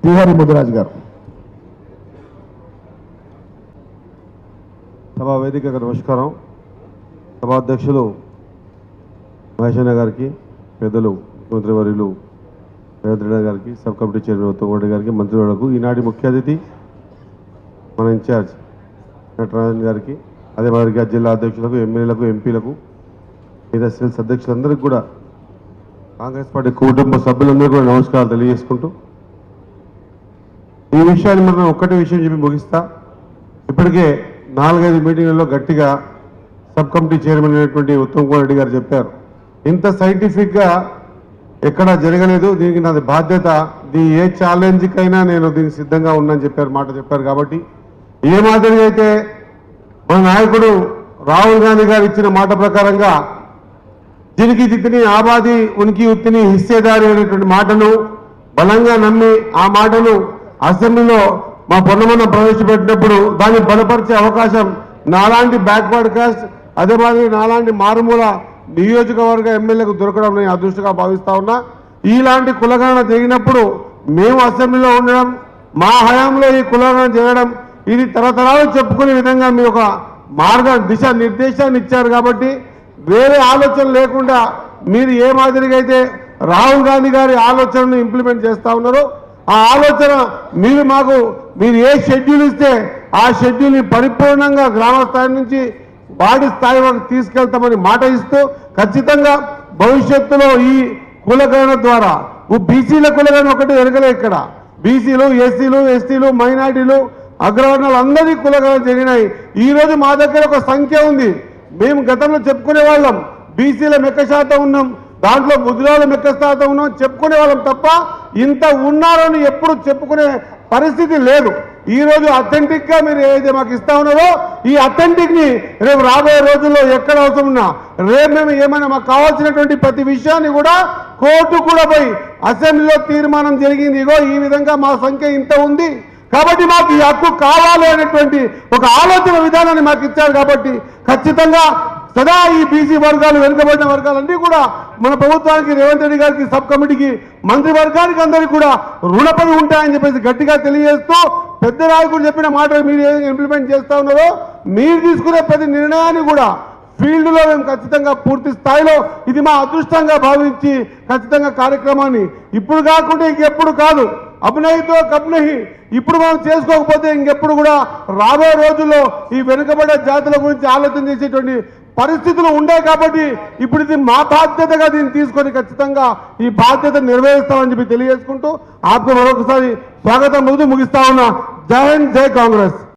శ్రీహరి ముదిరాజు గారు. సభా వేదికకు నమస్కారం. సభాధ్యక్షులు మహేష్ అన్న గారికి, పెద్దలు ముఖ్యమంత్రి వర్యులు రేవంత్ రెడ్డి గారికి, sub committee chairman Uttam Reddy గారికి, మంత్రులకు, ఈనాటి ముఖ్య అతిథి మన ఇన్ఛార్జ్ నటరాజన్ గారికి, అదే మాదిరిగా జిల్లా అధ్యక్షులకు, ఎమ్మెల్యేలకు, ఎంపీలకు, మిగతా సెల్స్ అధ్యక్షులందరికీ కూడా, కాంగ్రెస్ పార్టీ కుటుంబ సభ్యులందరూ కూడా నమస్కారాలు తెలియజేసుకుంటూ, ఈ విషయాన్ని మనం ఒక్కటే విషయం చెప్పి ముగిస్తా. ఇప్పటికే 4-5 మీటింగ్లలో గట్టిగా సబ్ కమిటీ చైర్మన్ అయినటువంటి ఉత్తమ్ కుమార్ రెడ్డి గారు చెప్పారు, ఇంత సైంటిఫిక్గా ఎక్కడా జరగలేదు, దీనికి నాది బాధ్యత, ఏ ఛాలెంజ్కైనా నేను దీనికి సిద్ధంగా ఉన్నానని చెప్పారు. కాబట్టి ఏ మాదిరిగా అయితే మన నాయకుడు రాహుల్ గాంధీ గారు ఇచ్చిన మాట ప్రకారంగా జినికి జిత్తిని ఆబాది ఉనికి ఉత్తిని హిస్సేదారి అనేటువంటి మాటను బలంగా నమ్మి ఆ మాటను అసెంబ్లీలో మా పొన్నమన్న ప్రవేశపెట్టినప్పుడు దాన్ని బలపరిచే అవకాశం నాలాంటి బ్యాక్వర్డ్ కాస్ట్, అదే మాదిరి నాలాంటి మారుమూల నియోజకవర్గ ఎమ్మెల్యేకు దొరకడం నేను అదృష్టంగా భావిస్తా ఉన్నా. ఇలాంటి కులగణన జరిగినప్పుడు మేము అసెంబ్లీలో ఉండడం, మా హయాంలో ఈ కులగణన జరగడం, ఇది తరతరాలు చెప్పుకునే విధంగా మీరు ఒక దిశ నిర్దేశాన్ని ఇచ్చారు. కాబట్టి వేరే ఆలోచన లేకుండా మీరు ఏ మాదిరిగా అయితే రాహుల్ గాంధీ గారి ఆలోచనను ఇంప్లిమెంట్ చేస్తూ ఉన్నారో ఆ ఆలోచన మీరు ఏ షెడ్యూల్ ఇస్తే ఆ షెడ్యూల్ని పరిపూర్ణంగా గ్రామ స్థాయి నుంచి వార్డు స్థాయి వరకు తీసుకెళ్తామని మాట ఇస్తూ, ఖచ్చితంగా భవిష్యత్తులో ఈ కులగణన ద్వారా బీసీల కులగణన ఒకటి ఎరగలే. ఇక్కడ బీసీలు, ఎస్సీలు, ఎస్టీలు, మైనార్టీలు, అగ్రవర్ణాలు అందరి కులగణన జరిగినాయి. ఈరోజు మా దగ్గర ఒక సంఖ్య ఉంది. మేము గతంలో చెప్పుకునే వాళ్ళం బీసీల మెక్క శాతం ఉన్నాం, దాంట్లో ముద్రాల మెక్క శాతం ఉన్నాం చెప్పుకునే వాళ్ళం తప్ప ఇంత ఉన్నారని ఎప్పుడు చెప్పుకునే పరిస్థితి లేదు. ఈరోజు అథెంటిక్ గా మీరు ఏదైతే మాకు ఇస్తా ఉన్నారో ఈ అథెంటిక్ ని రేపు రాబోయే రోజుల్లో ఎక్కడ అవసరం ఉన్నా రేపు మేము ఏమైనా మాకు కావాల్సినటువంటి ప్రతి విషయాన్ని కూడా కోర్టు కూడా పోయి అసెంబ్లీలో తీర్మానం జరిగింది, ఇగో ఈ విధంగా మా సంఖ్య ఇంత ఉంది కాబట్టి మాకు ఈ హక్కు కావాలి అనేటువంటి ఒక ఆలోచన విధానాన్ని మాకు ఇచ్చారు. కాబట్టి ఖచ్చితంగా సదా ఈ బీసీ వర్గాలు, వెనుకబడిన వర్గాలన్నీ కూడా మన ప్రభుత్వానికి, రేవంత్ రెడ్డి గారికి, సబ్ కమిటీకి, మంత్రి వర్గానికి అందరికీ కూడా రుణపడి ఉంటాయని చెప్పేసి గట్టిగా తెలియజేస్తూ, పెద్ద నాయకుడు చెప్పిన మాటలు మీరు ఏదైనా ఇంప్లిమెంట్ చేస్తా ఉన్నారో మీరు తీసుకునే ప్రతి నిర్ణయాన్ని కూడా ఫీల్డ్లో మేము ఖచ్చితంగా పూర్తి స్థాయిలో ఇది మా అదృష్టంగా భావించి ఖచ్చితంగా కార్యక్రమాన్ని ఇప్పుడు కాకుండా ఇంకెప్పుడు కాదు, అభినయితో కబ్నహి ఇప్పుడు మనం చేసుకోకపోతే ఇంకెప్పుడు కూడా రాబోయే రోజుల్లో ఈ వెనుకబడ్డ జాతుల గురించి ఆలోచన చేసేటువంటి పరిస్థితులు ఉండే. కాబట్టి ఇప్పుడు ఇది మా బాధ్యతగా దీన్ని తీసుకొని ఖచ్చితంగా ఈ బాధ్యత నెరవేరుస్తామని చెప్పి తెలియజేసుకుంటూ ఆత్మ మరొకసారి స్వాగతం ముగిస్తా ఉన్నా. జై హింద్, జై కాంగ్రెస్.